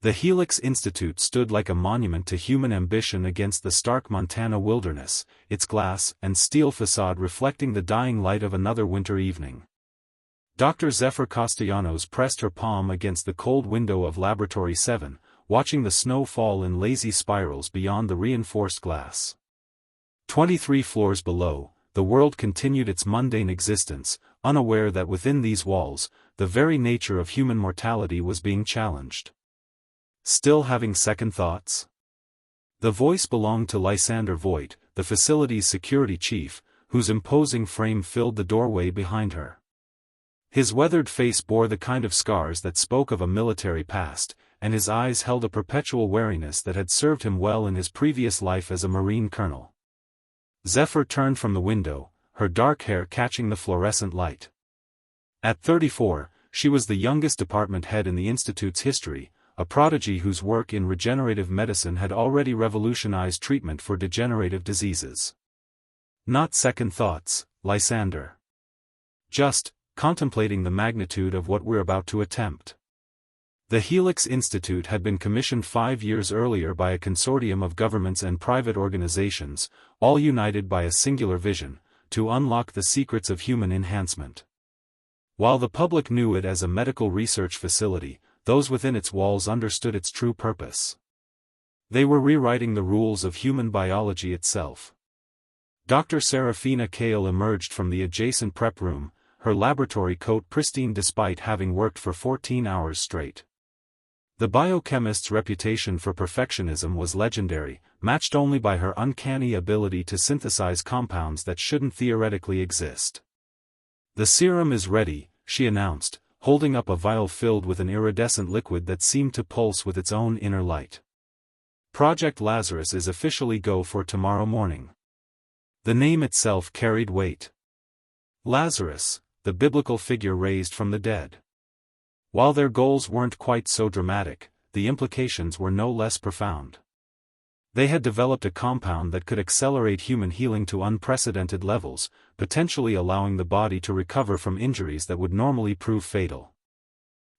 The Helix Institute stood like a monument to human ambition against the stark Montana wilderness, its glass and steel facade reflecting the dying light of another winter evening. Dr. Zephyr Castellanos pressed her palm against the cold window of Laboratory 7, watching the snow fall in lazy spirals beyond the reinforced glass. 23 floors below, the world continued its mundane existence, unaware that within these walls, the very nature of human mortality was being challenged. Still having second thoughts? The voice belonged to Lysander Voigt, the facility's security chief, whose imposing frame filled the doorway behind her. His weathered face bore the kind of scars that spoke of a military past, and his eyes held a perpetual wariness that had served him well in his previous life as a Marine colonel. Zephyr turned from the window, her dark hair catching the fluorescent light. At 34, she was the youngest department head in the Institute's history, a prodigy whose work in regenerative medicine had already revolutionized treatment for degenerative diseases. Not second thoughts, Lysander. Just contemplating the magnitude of what we're about to attempt. The Helix Institute had been commissioned 5 years earlier by a consortium of governments and private organizations, all united by a singular vision, to unlock the secrets of human enhancement. While the public knew it as a medical research facility, those within its walls understood its true purpose. They were rewriting the rules of human biology itself. Dr. Serafina Kale emerged from the adjacent prep room, her laboratory coat pristine despite having worked for 14 hours straight. The biochemist's reputation for perfectionism was legendary, matched only by her uncanny ability to synthesize compounds that shouldn't theoretically exist. "The serum is ready," she announced, holding up a vial filled with an iridescent liquid that seemed to pulse with its own inner light. "Project Lazarus is officially go for tomorrow morning." The name itself carried weight. Lazarus, the biblical figure raised from the dead. While their goals weren't quite so dramatic, the implications were no less profound. They had developed a compound that could accelerate human healing to unprecedented levels, potentially allowing the body to recover from injuries that would normally prove fatal.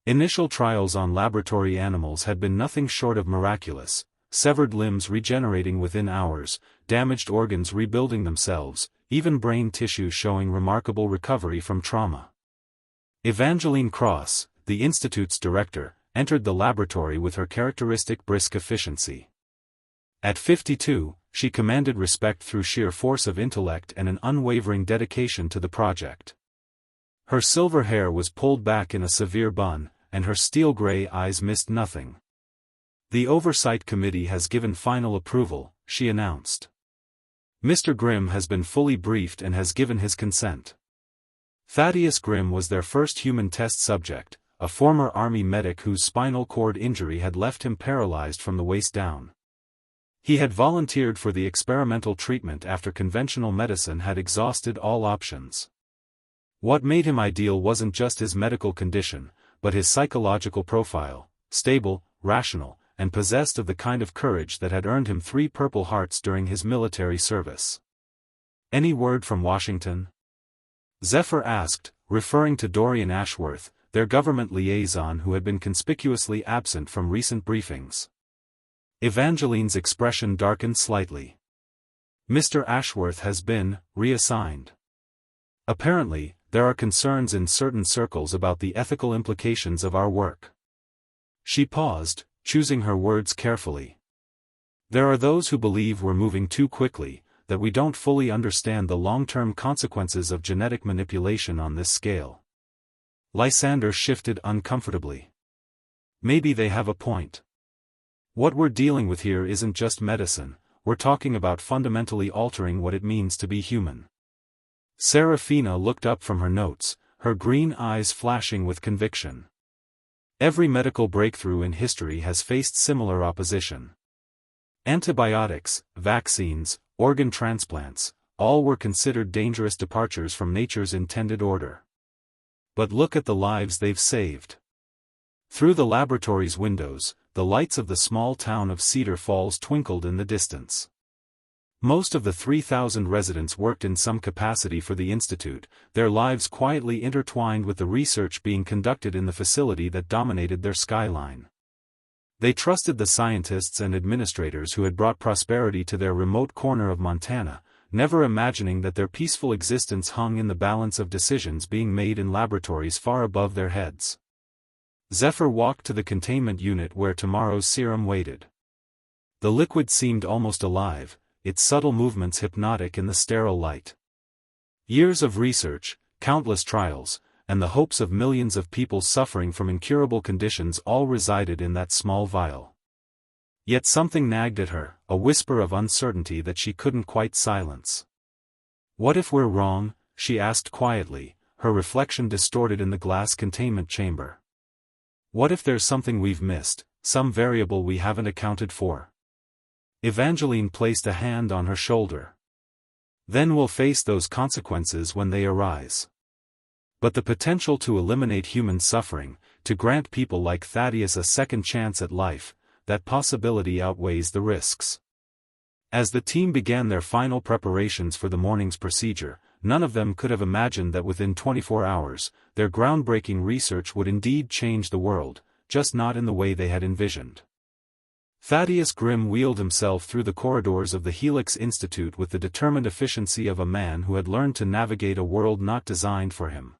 Initial trials on laboratory animals had been nothing short of miraculous, severed limbs regenerating within hours, damaged organs rebuilding themselves, even brain tissue showing remarkable recovery from trauma. Evangeline Cross, the Institute's director, entered the laboratory with her characteristic brisk efficiency. At 52, she commanded respect through sheer force of intellect and an unwavering dedication to the project. Her silver hair was pulled back in a severe bun, and her steel-gray eyes missed nothing. "The Oversight Committee has given final approval," she announced. "Mr. Grimm has been fully briefed and has given his consent." Thaddeus Grimm was their first human test subject, a former Army medic whose spinal cord injury had left him paralyzed from the waist down. He had volunteered for the experimental treatment after conventional medicine had exhausted all options. What made him ideal wasn't just his medical condition, but his psychological profile, stable, rational, and possessed of the kind of courage that had earned him 3 Purple Hearts during his military service. "Any word from Washington?" Zephyr asked, referring to Dorian Ashworth, their government liaison who had been conspicuously absent from recent briefings. Evangeline's expression darkened slightly. "Mr. Ashworth has been reassigned. Apparently, there are concerns in certain circles about the ethical implications of our work." She paused, choosing her words carefully. "There are those who believe we're moving too quickly, that we don't fully understand the long-term consequences of genetic manipulation on this scale." Lysander shifted uncomfortably. "Maybe they have a point. What we're dealing with here isn't just medicine, we're talking about fundamentally altering what it means to be human." Serafina looked up from her notes, her green eyes flashing with conviction. Every medical breakthrough in history has faced similar opposition. Antibiotics, vaccines, organ transplants, all were considered dangerous departures from nature's intended order. But look at the lives they've saved. Through the laboratory's windows, the lights of the small town of Cedar Falls twinkled in the distance. Most of the 3,000 residents worked in some capacity for the Institute, their lives quietly intertwined with the research being conducted in the facility that dominated their skyline. They trusted the scientists and administrators who had brought prosperity to their remote corner of Montana, never imagining that their peaceful existence hung in the balance of decisions being made in laboratories far above their heads. Zephyr walked to the containment unit where tomorrow's serum waited. The liquid seemed almost alive, its subtle movements hypnotic in the sterile light. Years of research, countless trials, and the hopes of millions of people suffering from incurable conditions all resided in that small vial. Yet something nagged at her, a whisper of uncertainty that she couldn't quite silence. "What if we're wrong?" she asked quietly, her reflection distorted in the glass containment chamber. "What if there's something we've missed, some variable we haven't accounted for?" Evangeline placed a hand on her shoulder. "Then we'll face those consequences when they arise. But the potential to eliminate human suffering, to grant people like Thaddeus a second chance at life, that possibility outweighs the risks." As the team began their final preparations for the morning's procedure, none of them could have imagined that within 24 hours, their groundbreaking research would indeed change the world, just not in the way they had envisioned. Thaddeus Grimm wheeled himself through the corridors of the Helix Institute with the determined efficiency of a man who had learned to navigate a world not designed for him.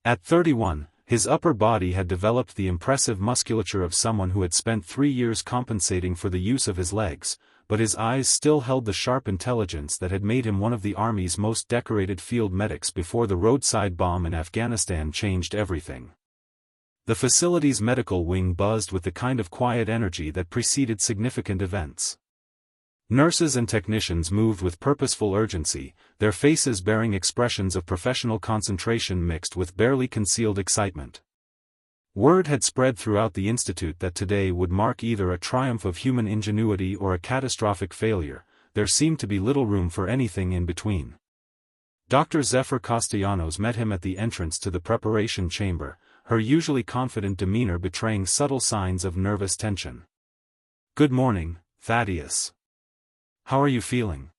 At 31, his upper body had developed the impressive musculature of someone who had spent 3 years compensating for the use of his legs, but his eyes still held the sharp intelligence that had made him one of the Army's most decorated field medics before the roadside bomb in Afghanistan changed everything. The facility's medical wing buzzed with the kind of quiet energy that preceded significant events. Nurses and technicians moved with purposeful urgency, their faces bearing expressions of professional concentration mixed with barely concealed excitement. Word had spread throughout the institute that today would mark either a triumph of human ingenuity or a catastrophic failure. There seemed to be little room for anything in between. Dr. Zephyr Castellanos met him at the entrance to the preparation chamber, her usually confident demeanor betraying subtle signs of nervous tension. "Good morning, Thaddeus. How are you feeling?"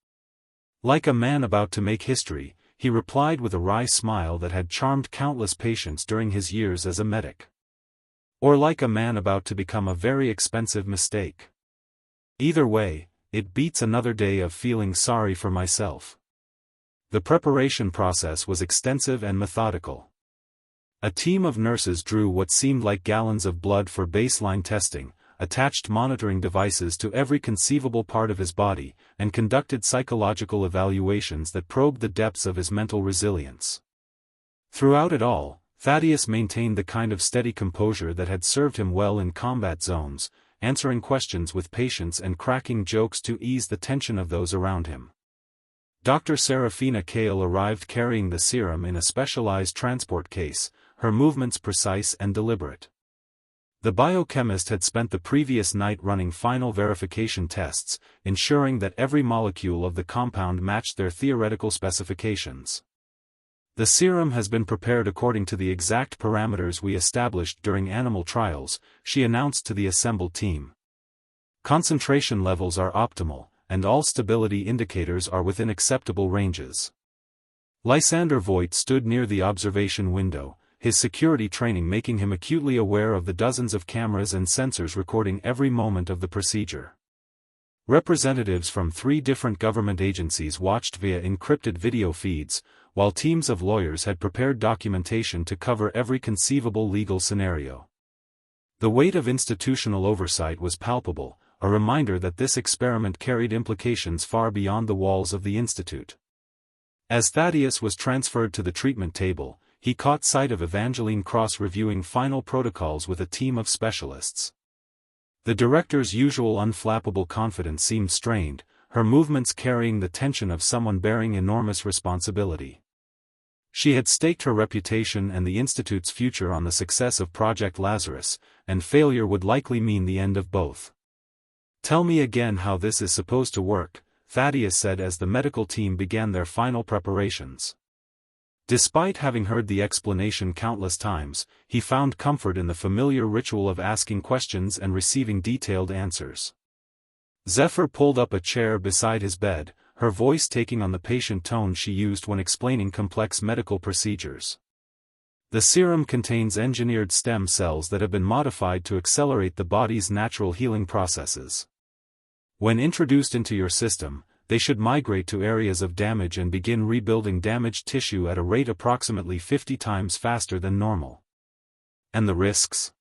Like a man about to make history, he replied with a wry smile that had charmed countless patients during his years as a medic. Or like a man about to become a very expensive mistake. Either way, it beats another day of feeling sorry for myself. The preparation process was extensive and methodical. A team of nurses drew what seemed like gallons of blood for baseline testing, attached monitoring devices to every conceivable part of his body, and conducted psychological evaluations that probed the depths of his mental resilience. Throughout it all, Thaddeus maintained the kind of steady composure that had served him well in combat zones, answering questions with patience and cracking jokes to ease the tension of those around him. Dr. Serafina Kale arrived carrying the serum in a specialized transport case, her movements precise and deliberate. The biochemist had spent the previous night running final verification tests, ensuring that every molecule of the compound matched their theoretical specifications. "The serum has been prepared according to the exact parameters we established during animal trials," she announced to the assembled team. "Concentration levels are optimal, and all stability indicators are within acceptable ranges." Lysander Voigt stood near the observation window, his security training making him acutely aware of the dozens of cameras and sensors recording every moment of the procedure. Representatives from 3 different government agencies watched via encrypted video feeds, while teams of lawyers had prepared documentation to cover every conceivable legal scenario. The weight of institutional oversight was palpable, a reminder that this experiment carried implications far beyond the walls of the institute. As Thaddeus was transferred to the treatment table, he caught sight of Evangeline Cross reviewing final protocols with a team of specialists. The director's usual unflappable confidence seemed strained, her movements carrying the tension of someone bearing enormous responsibility. She had staked her reputation and the institute's future on the success of Project Lazarus, and failure would likely mean the end of both. "Tell me again how this is supposed to work," Thaddeus said as the medical team began their final preparations. Despite having heard the explanation countless times, he found comfort in the familiar ritual of asking questions and receiving detailed answers. Zephyr pulled up a chair beside his bed, her voice taking on the patient tone she used when explaining complex medical procedures. The serum contains engineered stem cells that have been modified to accelerate the body's natural healing processes. When introduced into your system, they should migrate to areas of damage and begin rebuilding damaged tissue at a rate approximately 50 times faster than normal. And the risks?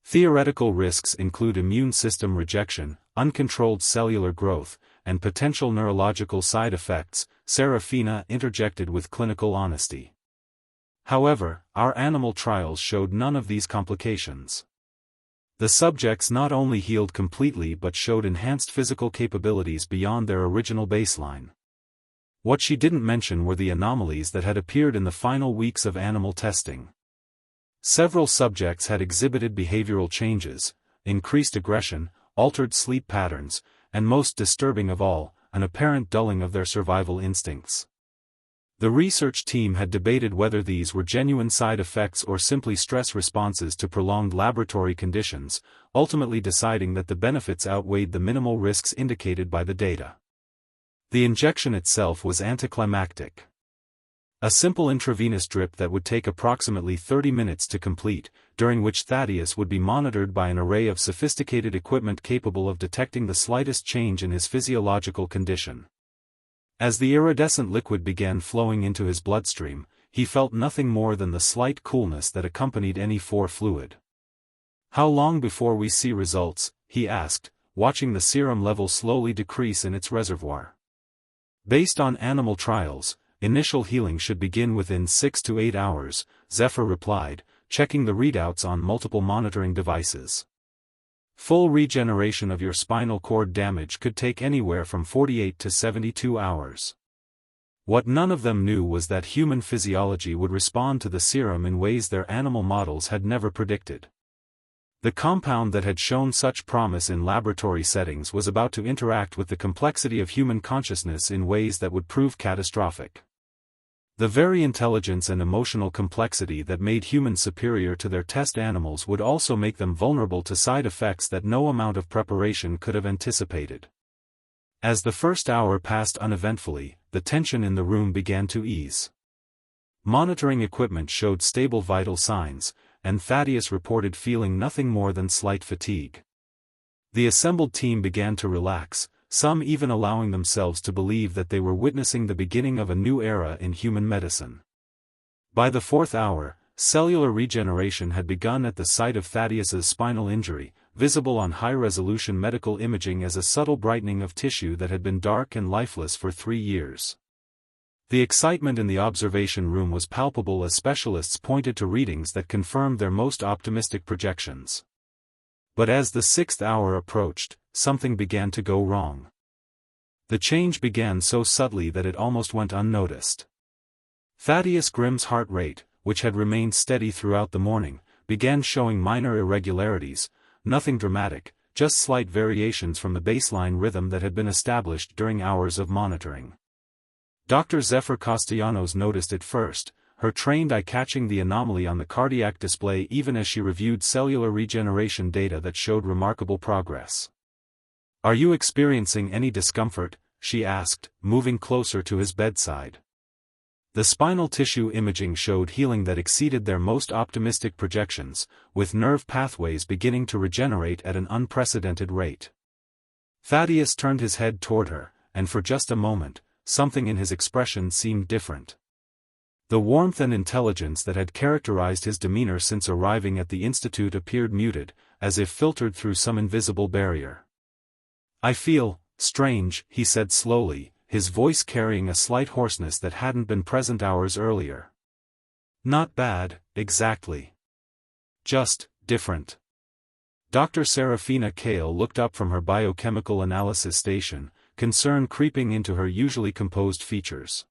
Theoretical risks include immune system rejection, uncontrolled cellular growth, and potential neurological side effects, Serafina interjected with clinical honesty. However, our animal trials showed none of these complications. The subjects not only healed completely but showed enhanced physical capabilities beyond their original baseline. What she didn't mention were the anomalies that had appeared in the final weeks of animal testing. Several subjects had exhibited behavioral changes, increased aggression, altered sleep patterns, and most disturbing of all, an apparent dulling of their survival instincts. The research team had debated whether these were genuine side effects or simply stress responses to prolonged laboratory conditions, ultimately deciding that the benefits outweighed the minimal risks indicated by the data. The injection itself was anticlimactic. A simple intravenous drip that would take approximately 30 minutes to complete, during which Thaddeus would be monitored by an array of sophisticated equipment capable of detecting the slightest change in his physiological condition. As the iridescent liquid began flowing into his bloodstream, he felt nothing more than the slight coolness that accompanied any IV fluid. "How long before we see results?" he asked, watching the serum level slowly decrease in its reservoir. "Based on animal trials, initial healing should begin within 6 to 8 hours, Zephyr replied, checking the readouts on multiple monitoring devices. Full regeneration of your spinal cord damage could take anywhere from 48 to 72 hours. What none of them knew was that human physiology would respond to the serum in ways their animal models had never predicted. The compound that had shown such promise in laboratory settings was about to interact with the complexity of human consciousness in ways that would prove catastrophic. The very intelligence and emotional complexity that made humans superior to their test animals would also make them vulnerable to side effects that no amount of preparation could have anticipated. As the first hour passed uneventfully, the tension in the room began to ease. Monitoring equipment showed stable vital signs, and Thaddeus reported feeling nothing more than slight fatigue. The assembled team began to relax, some even allowing themselves to believe that they were witnessing the beginning of a new era in human medicine. By the fourth hour, cellular regeneration had begun at the site of Thaddeus's spinal injury, visible on high-resolution medical imaging as a subtle brightening of tissue that had been dark and lifeless for 3 years. The excitement in the observation room was palpable as specialists pointed to readings that confirmed their most optimistic projections. But as the 6th hour approached, something began to go wrong. The change began so subtly that it almost went unnoticed. Thaddeus Grimm's heart rate, which had remained steady throughout the morning, began showing minor irregularities, nothing dramatic, just slight variations from the baseline rhythm that had been established during hours of monitoring. Dr. Zephyr Castellanos noticed it first, her trained eye catching the anomaly on the cardiac display even as she reviewed cellular regeneration data that showed remarkable progress. "Are you experiencing any discomfort?" she asked, moving closer to his bedside. The spinal tissue imaging showed healing that exceeded their most optimistic projections, with nerve pathways beginning to regenerate at an unprecedented rate. Thaddeus turned his head toward her, and for just a moment, something in his expression seemed different. The warmth and intelligence that had characterized his demeanor since arriving at the institute appeared muted, as if filtered through some invisible barrier. "I feel strange," he said slowly, his voice carrying a slight hoarseness that hadn't been present hours earlier. "Not bad, exactly. Just different." Dr. Serafina Kale looked up from her biochemical analysis station, concern creeping into her usually composed features.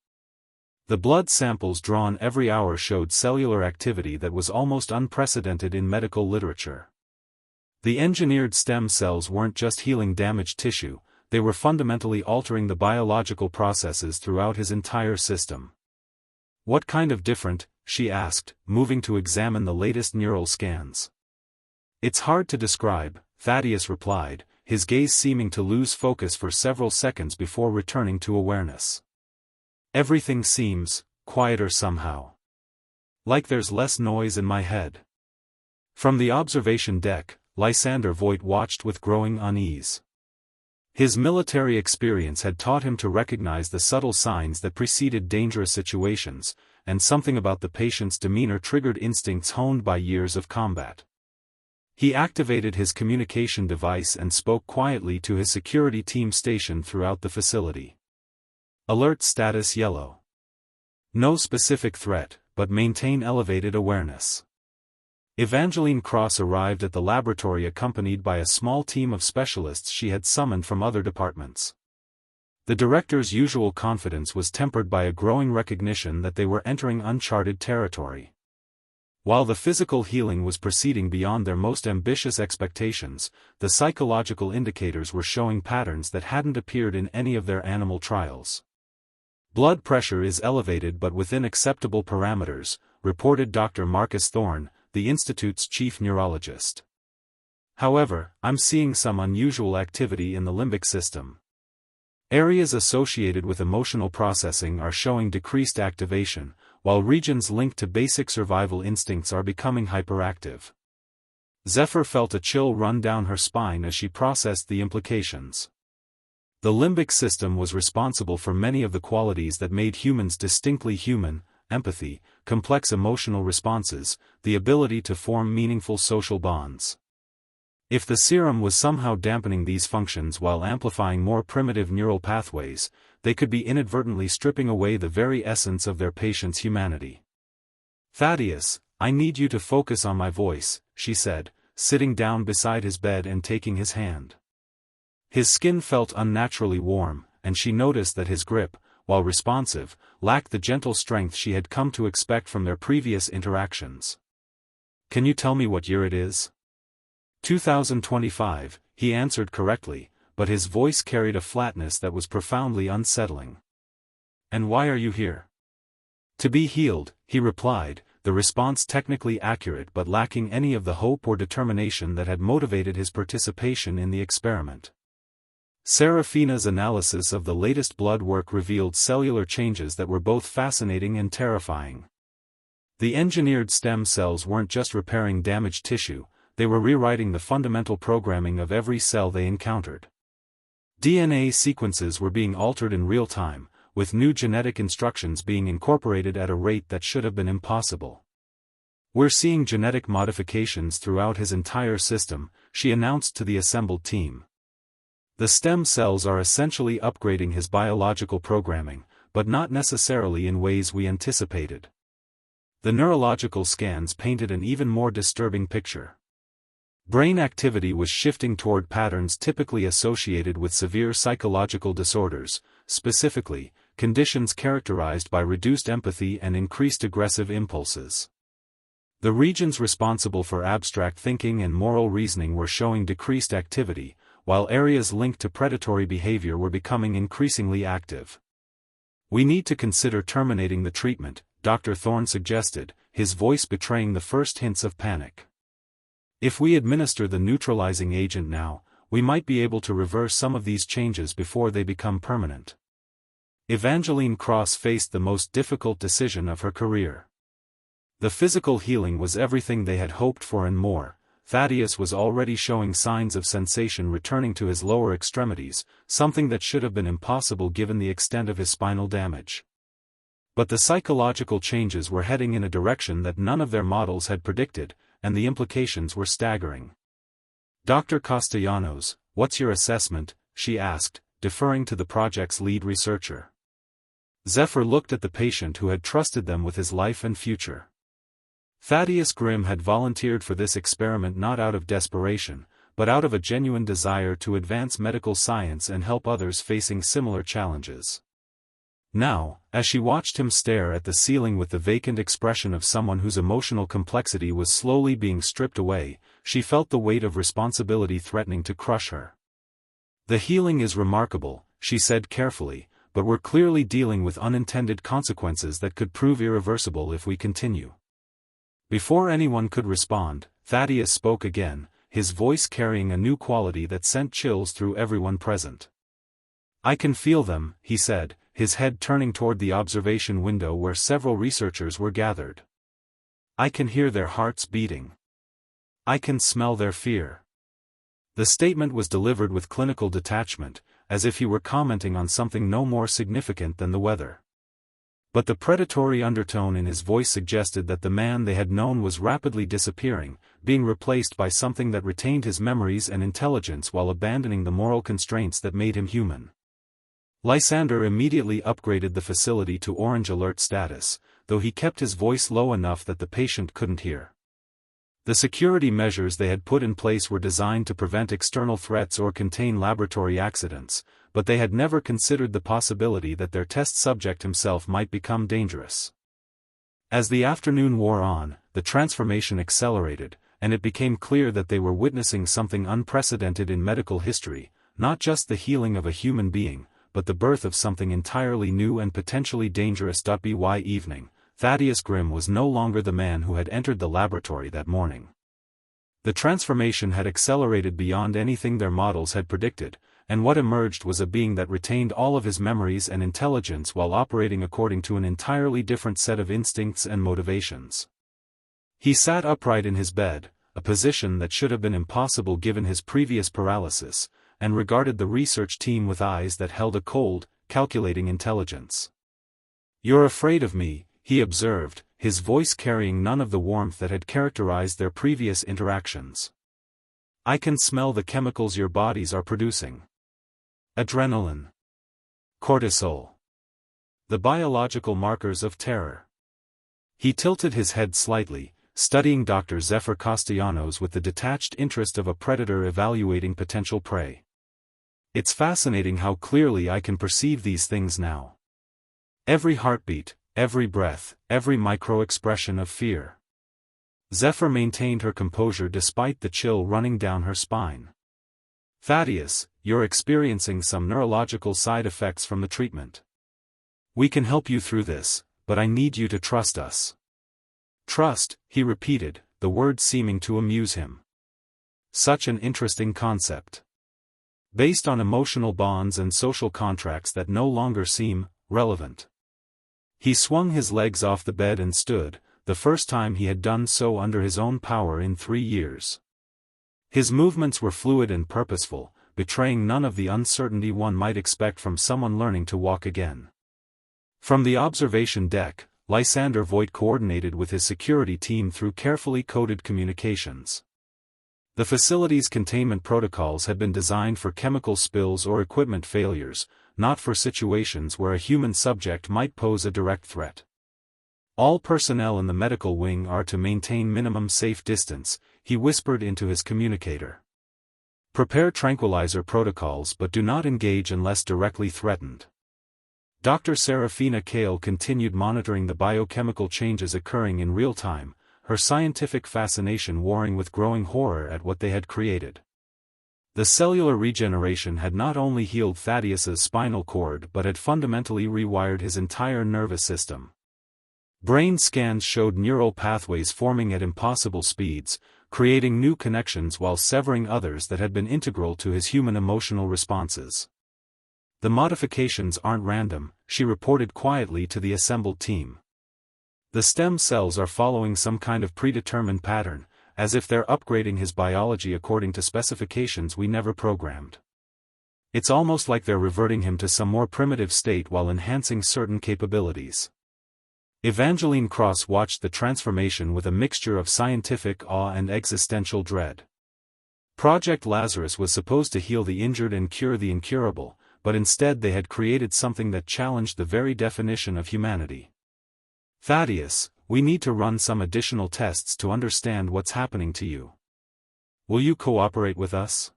The blood samples drawn every hour showed cellular activity that was almost unprecedented in medical literature. The engineered stem cells weren't just healing damaged tissue, they were fundamentally altering the biological processes throughout his entire system. "What kind of different?" she asked, moving to examine the latest neural scans. "It's hard to describe," Thaddeus replied, his gaze seeming to lose focus for several seconds before returning to awareness. "Everything seems quieter somehow. Like there's less noise in my head. From the observation deck, Lysander Voigt watched with growing unease. His military experience had taught him to recognize the subtle signs that preceded dangerous situations, and something about the patient's demeanor triggered instincts honed by years of combat. He activated his communication device and spoke quietly to his security team stationed throughout the facility. Alert status yellow. No specific threat, but maintain elevated awareness. Evangeline Cross arrived at the laboratory accompanied by a small team of specialists she had summoned from other departments. The director's usual confidence was tempered by a growing recognition that they were entering uncharted territory. While the physical healing was proceeding beyond their most ambitious expectations, the psychological indicators were showing patterns that hadn't appeared in any of their animal trials. Blood pressure is elevated but within acceptable parameters, reported Dr. Marcus Thorne, the institute's chief neurologist. However, I'm seeing some unusual activity in the limbic system. Areas associated with emotional processing are showing decreased activation, while regions linked to basic survival instincts are becoming hyperactive. Zephyr felt a chill run down her spine as she processed the implications. The limbic system was responsible for many of the qualities that made humans distinctly human: empathy, complex emotional responses, the ability to form meaningful social bonds. If the serum was somehow dampening these functions while amplifying more primitive neural pathways, they could be inadvertently stripping away the very essence of their patient's humanity. "Thaddeus, I need you to focus on my voice," she said, sitting down beside his bed and taking his hand. His skin felt unnaturally warm, and she noticed that his grip, while responsive, lacked the gentle strength she had come to expect from their previous interactions. "Can you tell me what year it is?" 2025, he answered correctly, but his voice carried a flatness that was profoundly unsettling. "And why are you here?" "To be healed," he replied, the response technically accurate but lacking any of the hope or determination that had motivated his participation in the experiment. Serafina's analysis of the latest blood work revealed cellular changes that were both fascinating and terrifying. The engineered stem cells weren't just repairing damaged tissue, they were rewriting the fundamental programming of every cell they encountered. DNA sequences were being altered in real time, with new genetic instructions being incorporated at a rate that should have been impossible. "We're seeing genetic modifications throughout his entire system," she announced to the assembled team. "The stem cells are essentially upgrading his biological programming, but not necessarily in ways we anticipated." The neurological scans painted an even more disturbing picture. Brain activity was shifting toward patterns typically associated with severe psychological disorders, specifically, conditions characterized by reduced empathy and increased aggressive impulses. The regions responsible for abstract thinking and moral reasoning were showing decreased activity, while areas linked to predatory behavior were becoming increasingly active. "We need to consider terminating the treatment," Dr. Thorne suggested, his voice betraying the first hints of panic. "If we administer the neutralizing agent now, we might be able to reverse some of these changes before they become permanent." Evangeline Cross faced the most difficult decision of her career. The physical healing was everything they had hoped for and more. Thaddeus was already showing signs of sensation returning to his lower extremities, something that should have been impossible given the extent of his spinal damage. But the psychological changes were heading in a direction that none of their models had predicted, and the implications were staggering. "Dr. Castellanos, what's your assessment?" she asked, deferring to the project's lead researcher. Zephyr looked at the patient who had trusted them with his life and future. Thaddeus Grimm had volunteered for this experiment not out of desperation, but out of a genuine desire to advance medical science and help others facing similar challenges. Now, as she watched him stare at the ceiling with the vacant expression of someone whose emotional complexity was slowly being stripped away, she felt the weight of responsibility threatening to crush her. "The healing is remarkable," she said carefully, "but we're clearly dealing with unintended consequences that could prove irreversible if we continue." Before anyone could respond, Thaddeus spoke again, his voice carrying a new quality that sent chills through everyone present. "I can feel them," he said, his head turning toward the observation window where several researchers were gathered. I can hear their hearts beating. I can smell their fear. The statement was delivered with clinical detachment, as if he were commenting on something no more significant than the weather. But the predatory undertone in his voice suggested that the man they had known was rapidly disappearing, being replaced by something that retained his memories and intelligence while abandoning the moral constraints that made him human. Lysander immediately upgraded the facility to orange alert status, though he kept his voice low enough that the patient couldn't hear. The security measures they had put in place were designed to prevent external threats or contain laboratory accidents, but they had never considered the possibility that their test subject himself might become dangerous. As the afternoon wore on, the transformation accelerated, and it became clear that they were witnessing something unprecedented in medical history, not just the healing of a human being, but the birth of something entirely new and potentially dangerous. By evening, Thaddeus Grimm was no longer the man who had entered the laboratory that morning. The transformation had accelerated beyond anything their models had predicted, and what emerged was a being that retained all of his memories and intelligence while operating according to an entirely different set of instincts and motivations. He sat upright in his bed, a position that should have been impossible given his previous paralysis, and regarded the research team with eyes that held a cold, calculating intelligence. "You're afraid of me," he observed, his voice carrying none of the warmth that had characterized their previous interactions. "I can smell the chemicals your bodies are producing. Adrenaline. Cortisol. The biological markers of terror." He tilted his head slightly, studying Dr. Zephyr Castellanos with the detached interest of a predator evaluating potential prey. "It's fascinating how clearly I can perceive these things now. Every heartbeat, every breath, every micro-expression of fear." Zephyr maintained her composure despite the chill running down her spine. "Thaddeus, you're experiencing some neurological side effects from the treatment. We can help you through this, but I need you to trust us." "Trust," he repeated, the word seeming to amuse him. Such an interesting concept. Based on emotional bonds and social contracts that no longer seem relevant. He swung his legs off the bed and stood, the first time he had done so under his own power in 3 years. His movements were fluid and purposeful, betraying none of the uncertainty one might expect from someone learning to walk again. From the observation deck, Lysander Voigt coordinated with his security team through carefully coded communications. The facility's containment protocols had been designed for chemical spills or equipment failures, not for situations where a human subject might pose a direct threat. "All personnel in the medical wing are to maintain minimum safe distance," he whispered into his communicator. "Prepare tranquilizer protocols but do not engage unless directly threatened." Dr. Serafina Kale continued monitoring the biochemical changes occurring in real time, her scientific fascination warring with growing horror at what they had created. The cellular regeneration had not only healed Thaddeus's spinal cord but had fundamentally rewired his entire nervous system. Brain scans showed neural pathways forming at impossible speeds, creating new connections while severing others that had been integral to his human emotional responses. "The modifications aren't random," she reported quietly to the assembled team. "The stem cells are following some kind of predetermined pattern, as if they're upgrading his biology according to specifications we never programmed. It's almost like they're reverting him to some more primitive state while enhancing certain capabilities." Evangeline Cross watched the transformation with a mixture of scientific awe and existential dread. Project Lazarus was supposed to heal the injured and cure the incurable, but instead they had created something that challenged the very definition of humanity. "Thaddeus, we need to run some additional tests to understand what's happening to you. Will you cooperate with us?"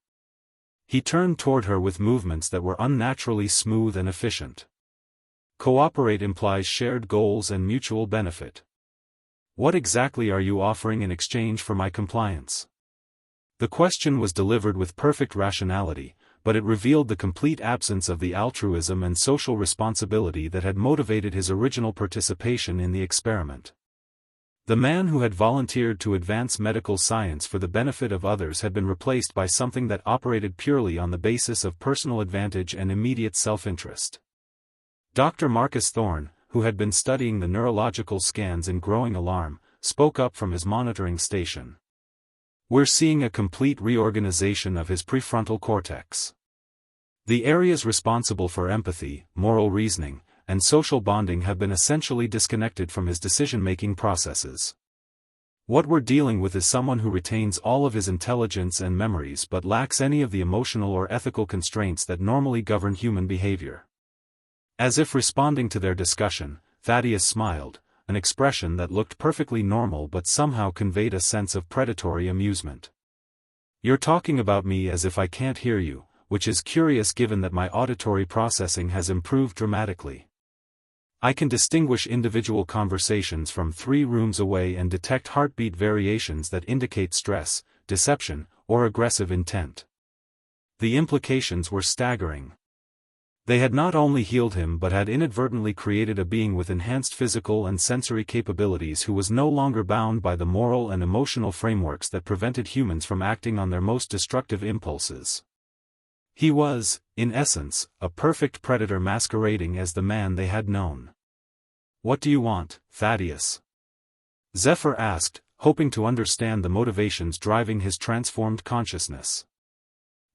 He turned toward her with movements that were unnaturally smooth and efficient. Cooperate implies shared goals and mutual benefit. What exactly are you offering in exchange for my compliance? The question was delivered with perfect rationality, but it revealed the complete absence of the altruism and social responsibility that had motivated his original participation in the experiment. The man who had volunteered to advance medical science for the benefit of others had been replaced by something that operated purely on the basis of personal advantage and immediate self-interest. Dr. Marcus Thorne, who had been studying the neurological scans in growing alarm, spoke up from his monitoring station. "We're seeing a complete reorganization of his prefrontal cortex. The areas responsible for empathy, moral reasoning, and social bonding have been essentially disconnected from his decision-making processes. What we're dealing with is someone who retains all of his intelligence and memories but lacks any of the emotional or ethical constraints that normally govern human behavior." As if responding to their discussion, Thaddeus smiled, an expression that looked perfectly normal but somehow conveyed a sense of predatory amusement. "You're talking about me as if I can't hear you, which is curious given that my auditory processing has improved dramatically. I can distinguish individual conversations from 3 rooms away and detect heartbeat variations that indicate stress, deception, or aggressive intent." The implications were staggering. They had not only healed him but had inadvertently created a being with enhanced physical and sensory capabilities who was no longer bound by the moral and emotional frameworks that prevented humans from acting on their most destructive impulses. He was, in essence, a perfect predator masquerading as the man they had known. "What do you want, Thaddeus?" Zephyr asked, hoping to understand the motivations driving his transformed consciousness.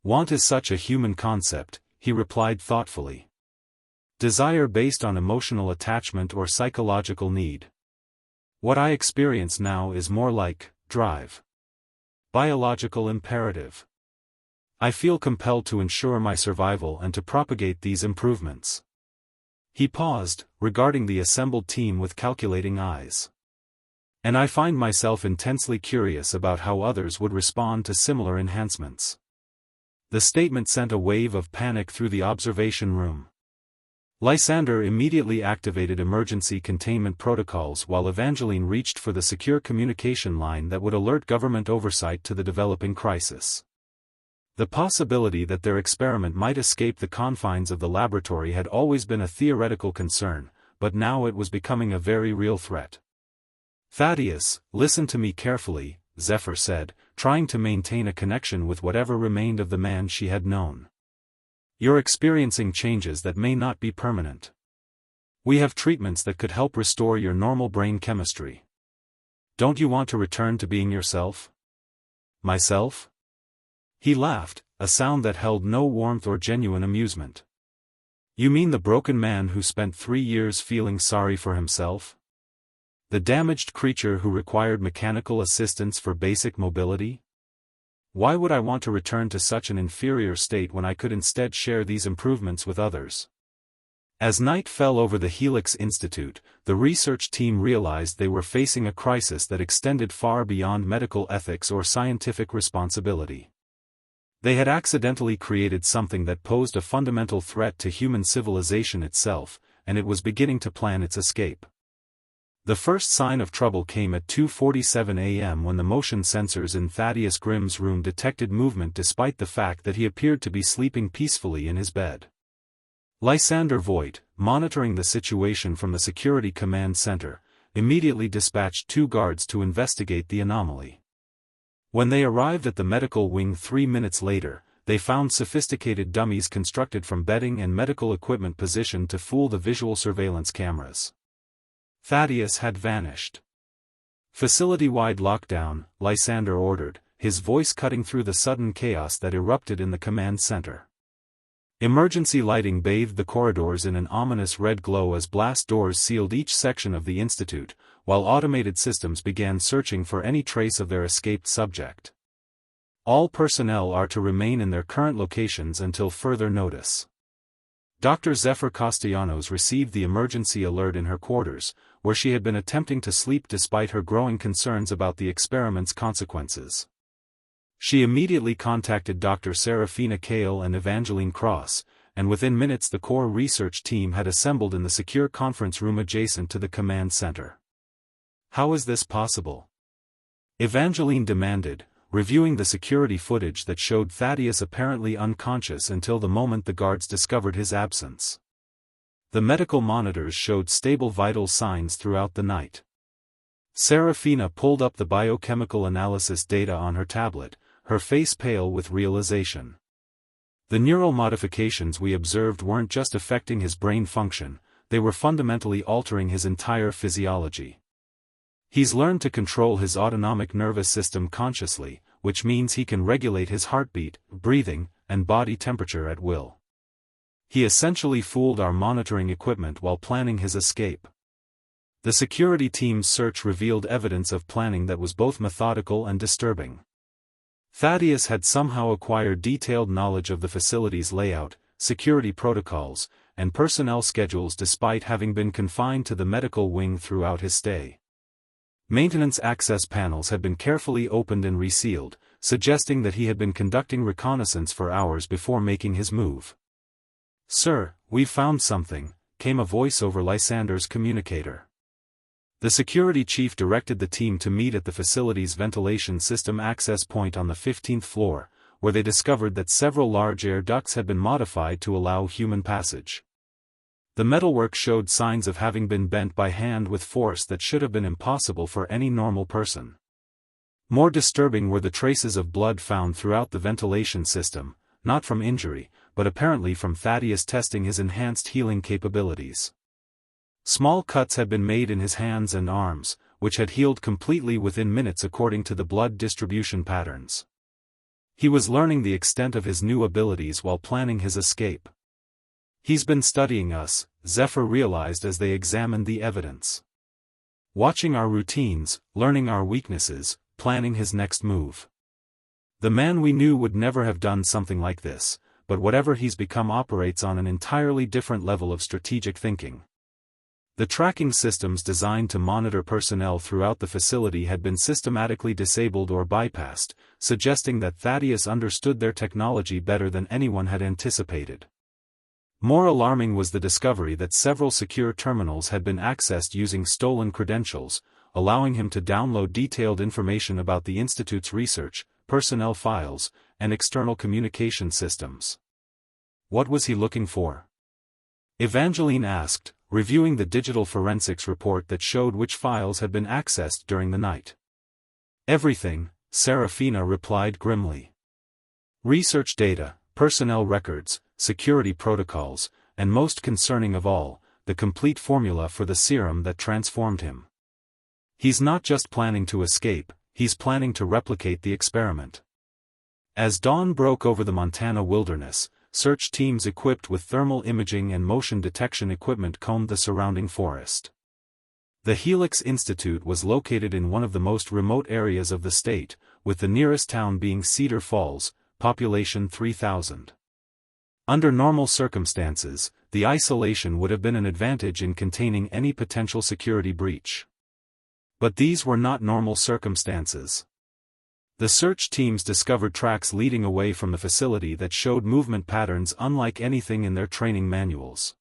"Want is such a human concept," he replied thoughtfully. "Desire based on emotional attachment or psychological need. What I experience now is more like drive. Biological imperative. I feel compelled to ensure my survival and to propagate these improvements." He paused, regarding the assembled team with calculating eyes. "And I find myself intensely curious about how others would respond to similar enhancements." The statement sent a wave of panic through the observation room. Lysander immediately activated emergency containment protocols while Evangeline reached for the secure communication line that would alert government oversight to the developing crisis. The possibility that their experiment might escape the confines of the laboratory had always been a theoretical concern, but now it was becoming a very real threat. "Thaddeus, listen to me carefully," Zephyr said, trying to maintain a connection with whatever remained of the man she had known. "You're experiencing changes that may not be permanent. We have treatments that could help restore your normal brain chemistry. Don't you want to return to being yourself?" "Myself?" He laughed, a sound that held no warmth or genuine amusement. "You mean the broken man who spent 3 years feeling sorry for himself? The damaged creature who required mechanical assistance for basic mobility? Why would I want to return to such an inferior state when I could instead share these improvements with others?" As night fell over the Helix Institute, the research team realized they were facing a crisis that extended far beyond medical ethics or scientific responsibility. They had accidentally created something that posed a fundamental threat to human civilization itself, and it was beginning to plan its escape. The first sign of trouble came at 2:47 a.m. when the motion sensors in Thaddeus Grimm's room detected movement despite the fact that he appeared to be sleeping peacefully in his bed. Lysander Voigt, monitoring the situation from the Security Command Center, immediately dispatched 2 guards to investigate the anomaly. When they arrived at the medical wing 3 minutes later, they found sophisticated dummies constructed from bedding and medical equipment positioned to fool the visual surveillance cameras. Thaddeus had vanished. "Facility-wide lockdown," Lysander ordered, his voice cutting through the sudden chaos that erupted in the command center. Emergency lighting bathed the corridors in an ominous red glow as blast doors sealed each section of the institute, while automated systems began searching for any trace of their escaped subject. All personnel are to remain in their current locations until further notice. Dr. Zephyr Castellanos received the emergency alert in her quarters, where she had been attempting to sleep despite her growing concerns about the experiment's consequences. She immediately contacted Dr. Serafina Kale and Evangeline Cross, and within minutes the core research team had assembled in the secure conference room adjacent to the command center. "How is this possible?" Evangeline demanded, reviewing the security footage that showed Thaddeus apparently unconscious until the moment the guards discovered his absence. The medical monitors showed stable vital signs throughout the night. Serafina pulled up the biochemical analysis data on her tablet, her face pale with realization. The neural modifications we observed weren't just affecting his brain function, they were fundamentally altering his entire physiology. He's learned to control his autonomic nervous system consciously, which means he can regulate his heartbeat, breathing, and body temperature at will. He essentially fooled our monitoring equipment while planning his escape. The security team's search revealed evidence of planning that was both methodical and disturbing. Thaddeus had somehow acquired detailed knowledge of the facility's layout, security protocols, and personnel schedules despite having been confined to the medical wing throughout his stay. Maintenance access panels had been carefully opened and resealed, suggesting that he had been conducting reconnaissance for hours before making his move. "Sir, we've found something," came a voice over Lysander's communicator. The security chief directed the team to meet at the facility's ventilation system access point on the 15th floor, where they discovered that several large air ducts had been modified to allow human passage. The metalwork showed signs of having been bent by hand with force that should have been impossible for any normal person. More disturbing were the traces of blood found throughout the ventilation system, not from injury, but apparently from Thaddeus testing his enhanced healing capabilities. Small cuts had been made in his hands and arms, which had healed completely within minutes according to the blood distribution patterns. He was learning the extent of his new abilities while planning his escape. "He's been studying us," Zephyr realized as they examined the evidence. "Watching our routines, learning our weaknesses, planning his next move. The man we knew would never have done something like this, but whatever he's become operates on an entirely different level of strategic thinking." The tracking systems designed to monitor personnel throughout the facility had been systematically disabled or bypassed, suggesting that Thaddeus understood their technology better than anyone had anticipated. More alarming was the discovery that several secure terminals had been accessed using stolen credentials, allowing him to download detailed information about the Institute's research, personnel files, and external communication systems. What was he looking for? Evangeline asked, reviewing the digital forensics report that showed which files had been accessed during the night. "Everything," Serafina replied grimly. "Research data, personnel records, security protocols, and most concerning of all, the complete formula for the serum that transformed him. He's not just planning to escape, he's planning to replicate the experiment." As dawn broke over the Montana wilderness, search teams equipped with thermal imaging and motion detection equipment combed the surrounding forest. The Helix Institute was located in one of the most remote areas of the state, with the nearest town being Cedar Falls, population 3,000. Under normal circumstances, the isolation would have been an advantage in containing any potential security breach. But these were not normal circumstances. The search teams discovered tracks leading away from the facility that showed movement patterns unlike anything in their training manuals.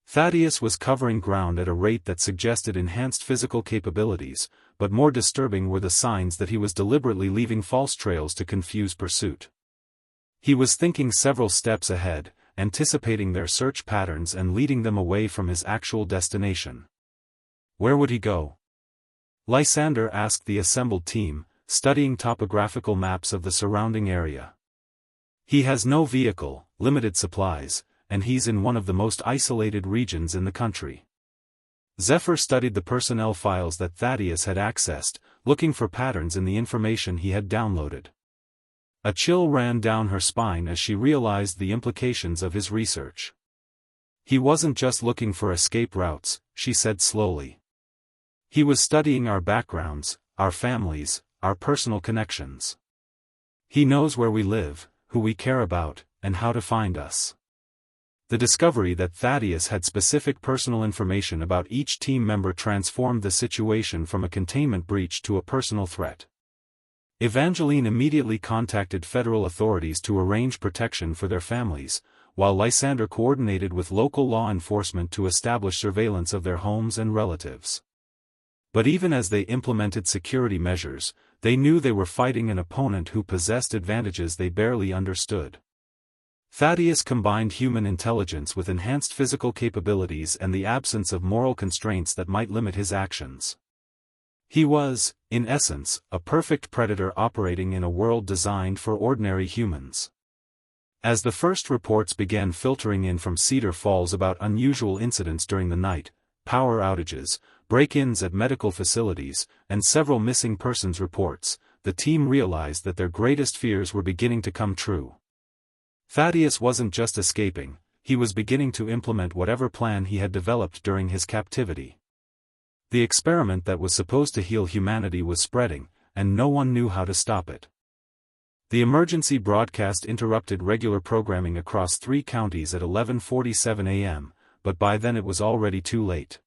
Thaddeus was covering ground at a rate that suggested enhanced physical capabilities, but more disturbing were the signs that he was deliberately leaving false trails to confuse pursuit. He was thinking several steps ahead, anticipating their search patterns and leading them away from his actual destination. Where would he go? Lysander asked the assembled team, studying topographical maps of the surrounding area. "He has no vehicle, limited supplies, and he's in one of the most isolated regions in the country." Zephyr studied the personnel files that Thaddeus had accessed, looking for patterns in the information he had downloaded. A chill ran down her spine as she realized the implications of his research. "He wasn't just looking for escape routes," she said slowly. "He was studying our backgrounds, our families, our personal connections. He knows where we live, who we care about, and how to find us." The discovery that Thaddeus had specific personal information about each team member transformed the situation from a containment breach to a personal threat. Evangeline immediately contacted federal authorities to arrange protection for their families, while Lysander coordinated with local law enforcement to establish surveillance of their homes and relatives. But even as they implemented security measures, they knew they were fighting an opponent who possessed advantages they barely understood. Thaddeus combined human intelligence with enhanced physical capabilities and the absence of moral constraints that might limit his actions. He was, in essence, a perfect predator operating in a world designed for ordinary humans. As the first reports began filtering in from Cedar Falls about unusual incidents during the night, power outages, break-ins at medical facilities, and several missing persons reports, the team realized that their greatest fears were beginning to come true. Thaddeus wasn't just escaping, he was beginning to implement whatever plan he had developed during his captivity. The experiment that was supposed to heal humanity was spreading, and no one knew how to stop it. The emergency broadcast interrupted regular programming across 3 counties at 11:47 a.m., but by then it was already too late.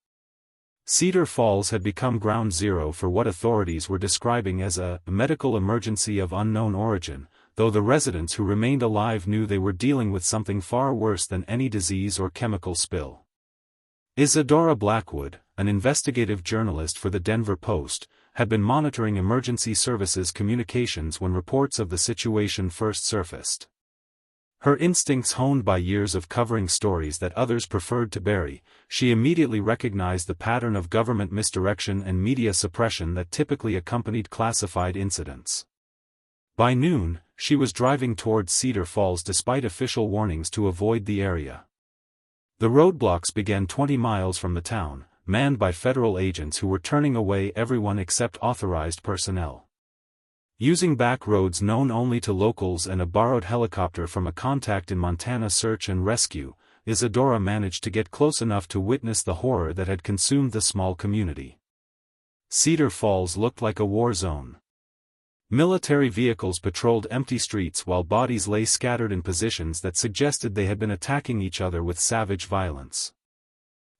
Cedar Falls had become ground zero for what authorities were describing as a medical emergency of unknown origin, though the residents who remained alive knew they were dealing with something far worse than any disease or chemical spill. Isadora Blackwood, an investigative journalist for the Denver Post, had been monitoring emergency services communications when reports of the situation first surfaced. Her instincts honed by years of covering stories that others preferred to bury, she immediately recognized the pattern of government misdirection and media suppression that typically accompanied classified incidents. By noon, she was driving towards Cedar Falls despite official warnings to avoid the area. The roadblocks began 20 miles from the town, manned by federal agents who were turning away everyone except authorized personnel. Using back roads known only to locals and a borrowed helicopter from a contact in Montana search and rescue, Isadora managed to get close enough to witness the horror that had consumed the small community. Cedar Falls looked like a war zone. Military vehicles patrolled empty streets while bodies lay scattered in positions that suggested they had been attacking each other with savage violence.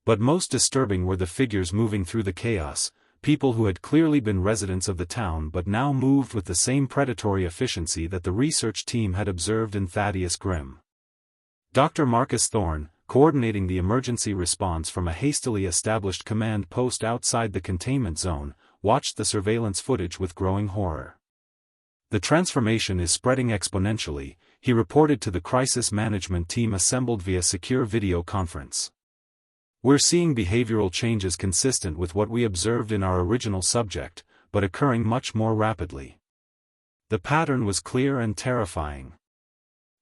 But most disturbing were the figures moving through the chaos, people who had clearly been residents of the town but now moved with the same predatory efficiency that the research team had observed in Thaddeus Grimm. Dr. Marcus Thorne, coordinating the emergency response from a hastily established command post outside the containment zone, watched the surveillance footage with growing horror. "The transformation is spreading exponentially," he reported to the crisis management team assembled via secure video conference. "We're seeing behavioral changes consistent with what we observed in our original subject, but occurring much more rapidly." The pattern was clear and terrifying.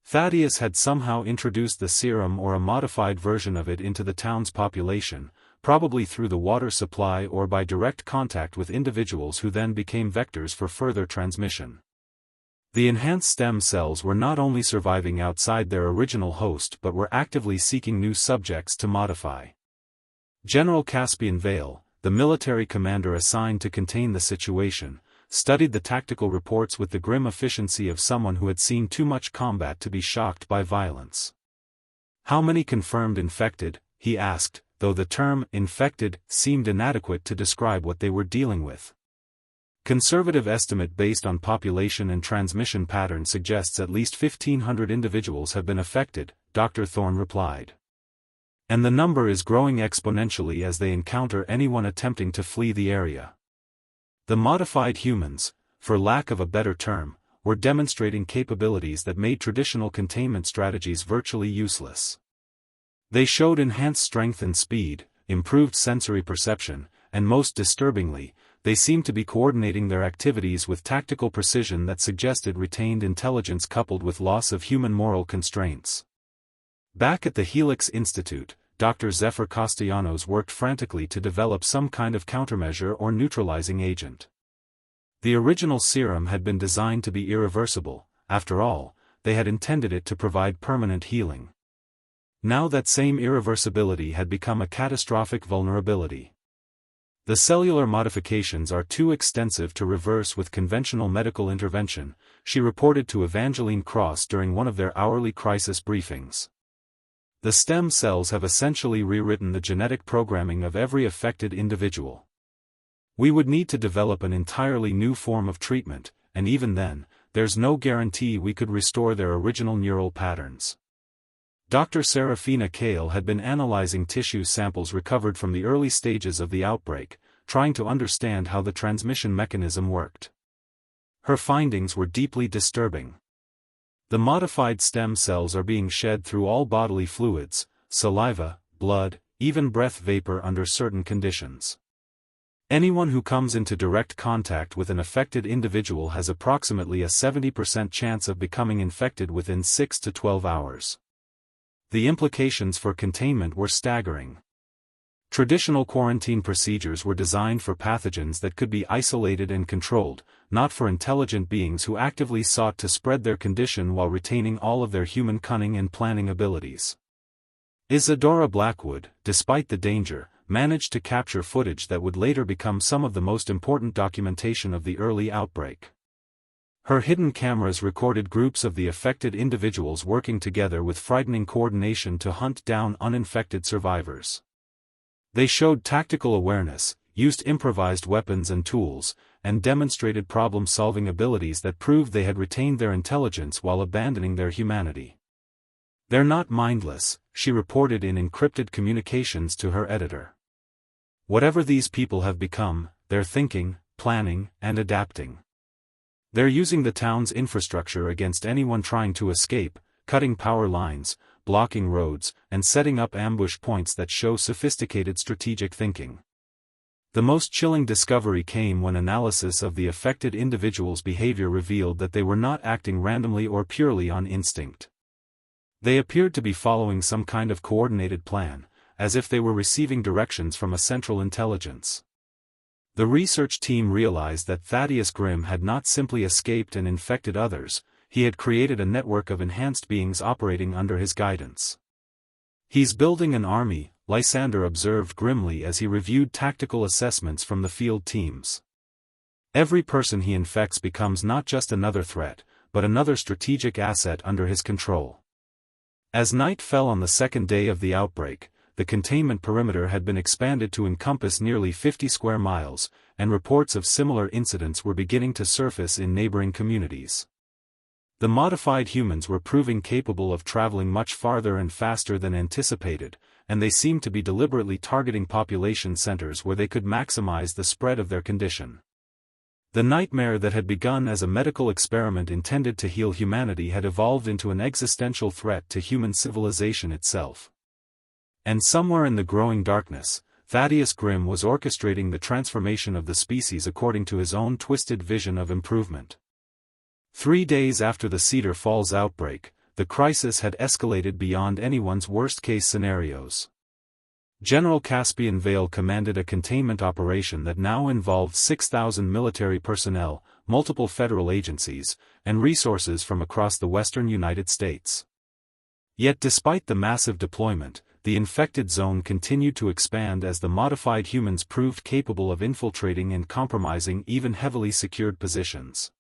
Thaddeus had somehow introduced the serum or a modified version of it into the town's population, probably through the water supply or by direct contact with individuals who then became vectors for further transmission. The enhanced stem cells were not only surviving outside their original host but were actively seeking new subjects to modify. General Caspian Vale, the military commander assigned to contain the situation, studied the tactical reports with the grim efficiency of someone who had seen too much combat to be shocked by violence. "How many confirmed infected?" he asked, though the term infected seemed inadequate to describe what they were dealing with. "Conservative estimate based on population and transmission pattern suggests at least 1,500 individuals have been affected," Dr. Thorne replied. "And the number is growing exponentially as they encounter anyone attempting to flee the area." The modified humans, for lack of a better term, were demonstrating capabilities that made traditional containment strategies virtually useless. They showed enhanced strength and speed, improved sensory perception, and most disturbingly, they seemed to be coordinating their activities with tactical precision that suggested retained intelligence coupled with loss of human moral constraints. Back at the Helix Institute, Dr. Zephyr Castellanos worked frantically to develop some kind of countermeasure or neutralizing agent. The original serum had been designed to be irreversible. After all, they had intended it to provide permanent healing. Now that same irreversibility had become a catastrophic vulnerability. "The cellular modifications are too extensive to reverse with conventional medical intervention," she reported to Evangeline Cross during one of their hourly crisis briefings. "The stem cells have essentially rewritten the genetic programming of every affected individual. We would need to develop an entirely new form of treatment, and even then, there's no guarantee we could restore their original neural patterns." Dr. Serafina Kale had been analyzing tissue samples recovered from the early stages of the outbreak, trying to understand how the transmission mechanism worked. Her findings were deeply disturbing. The modified stem cells are being shed through all bodily fluids, saliva, blood, even breath vapor under certain conditions. Anyone who comes into direct contact with an affected individual has approximately a 70% chance of becoming infected within 6 to 12 hours. The implications for containment were staggering. Traditional quarantine procedures were designed for pathogens that could be isolated and controlled, not for intelligent beings who actively sought to spread their condition while retaining all of their human cunning and planning abilities. Isadora Blackwood, despite the danger, managed to capture footage that would later become some of the most important documentation of the early outbreak. Her hidden cameras recorded groups of the affected individuals working together with frightening coordination to hunt down uninfected survivors. They showed tactical awareness, used improvised weapons and tools, and demonstrated problem-solving abilities that proved they had retained their intelligence while abandoning their humanity. "They're not mindless," she reported in encrypted communications to her editor. "Whatever these people have become, they're thinking, planning, and adapting. They're using the town's infrastructure against anyone trying to escape, cutting power lines, blocking roads, and setting up ambush points that show sophisticated strategic thinking." The most chilling discovery came when analysis of the affected individuals' behavior revealed that they were not acting randomly or purely on instinct. They appeared to be following some kind of coordinated plan, as if they were receiving directions from a central intelligence. The research team realized that Thaddeus Grimm had not simply escaped and infected others, he had created a network of enhanced beings operating under his guidance. "He's building an army," Lysander observed grimly as he reviewed tactical assessments from the field teams. "Every person he infects becomes not just another threat, but another strategic asset under his control." As night fell on the second day of the outbreak, the containment perimeter had been expanded to encompass nearly 50 square miles, and reports of similar incidents were beginning to surface in neighboring communities. The modified humans were proving capable of traveling much farther and faster than anticipated, and they seemed to be deliberately targeting population centers where they could maximize the spread of their condition. The nightmare that had begun as a medical experiment intended to heal humanity had evolved into an existential threat to human civilization itself. And somewhere in the growing darkness, Thaddeus Grimm was orchestrating the transformation of the species according to his own twisted vision of improvement. 3 days after the Cedar Falls outbreak, the crisis had escalated beyond anyone's worst-case scenarios. General Caspian Vale commanded a containment operation that now involved 6,000 military personnel, multiple federal agencies, and resources from across the western United States. Yet despite the massive deployment, the infected zone continued to expand as the modified humans proved capable of infiltrating and compromising even heavily secured positions.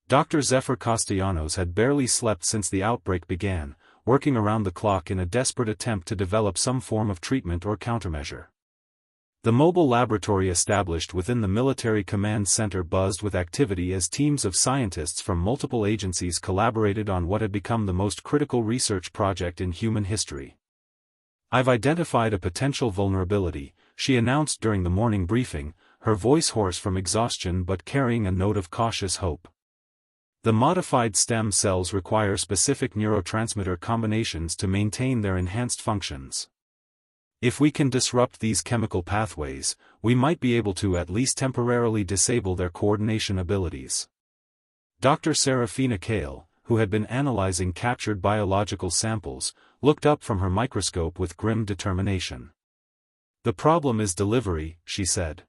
Dr. Zephyr Castellanos had barely slept since the outbreak began, working around the clock in a desperate attempt to develop some form of treatment or countermeasure. The mobile laboratory established within the military command center buzzed with activity as teams of scientists from multiple agencies collaborated on what had become the most critical research project in human history. "I've identified a potential vulnerability," she announced during the morning briefing, her voice hoarse from exhaustion but carrying a note of cautious hope. "The modified stem cells require specific neurotransmitter combinations to maintain their enhanced functions. If we can disrupt these chemical pathways, we might be able to at least temporarily disable their coordination abilities." Dr. Serafina Kale, who had been analyzing captured biological samples, looked up from her microscope with grim determination. "The problem is delivery," she said.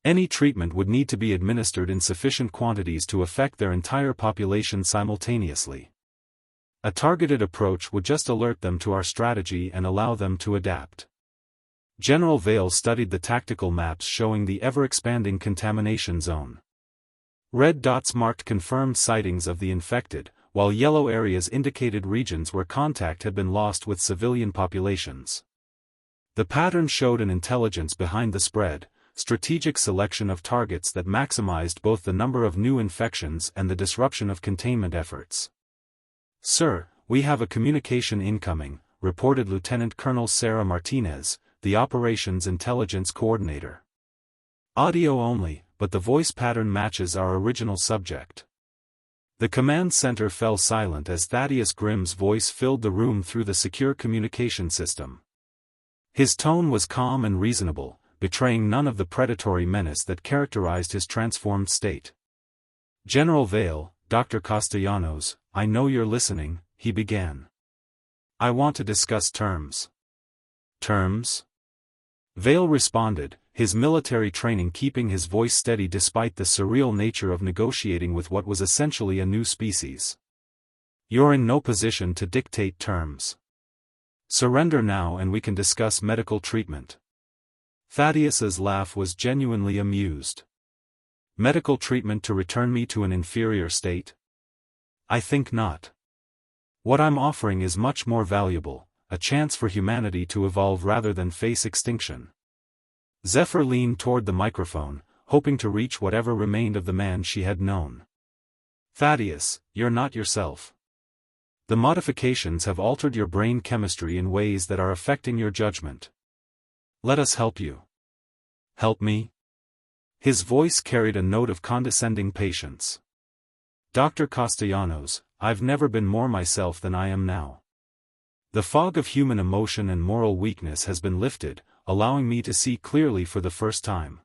"Any treatment would need to be administered in sufficient quantities to affect their entire population simultaneously. A targeted approach would just alert them to our strategy and allow them to adapt." General Vale studied the tactical maps showing the ever-expanding contamination zone. Red dots marked confirmed sightings of the infected, while yellow areas indicated regions where contact had been lost with civilian populations. The pattern showed an intelligence behind the spread, strategic selection of targets that maximized both the number of new infections and the disruption of containment efforts. "Sir, we have a communication incoming," reported Lieutenant Colonel Sarah Martinez, the Operations Intelligence Coordinator. "Audio only, but the voice pattern matches our original subject." The command center fell silent as Thaddeus Grimm's voice filled the room through the secure communication system. His tone was calm and reasonable, betraying none of the predatory menace that characterized his transformed state. "General Vale, Dr. Castellanos, I know you're listening," he began. "I want to discuss terms." "Terms?" Vale responded, his military training keeping his voice steady despite the surreal nature of negotiating with what was essentially a new species. You're in no position to dictate terms. Surrender now and we can discuss medical treatment. Thaddeus's laugh was genuinely amused. Medical treatment to return me to an inferior state? I think not. What I'm offering is much more valuable, a chance for humanity to evolve rather than face extinction. Zephyr leaned toward the microphone, hoping to reach whatever remained of the man she had known. Thaddeus, you're not yourself. The modifications have altered your brain chemistry in ways that are affecting your judgment. Let us help you. Help me? His voice carried a note of condescending patience. Dr. Castellanos, I've never been more myself than I am now. The fog of human emotion and moral weakness has been lifted, allowing me to see clearly for the first time.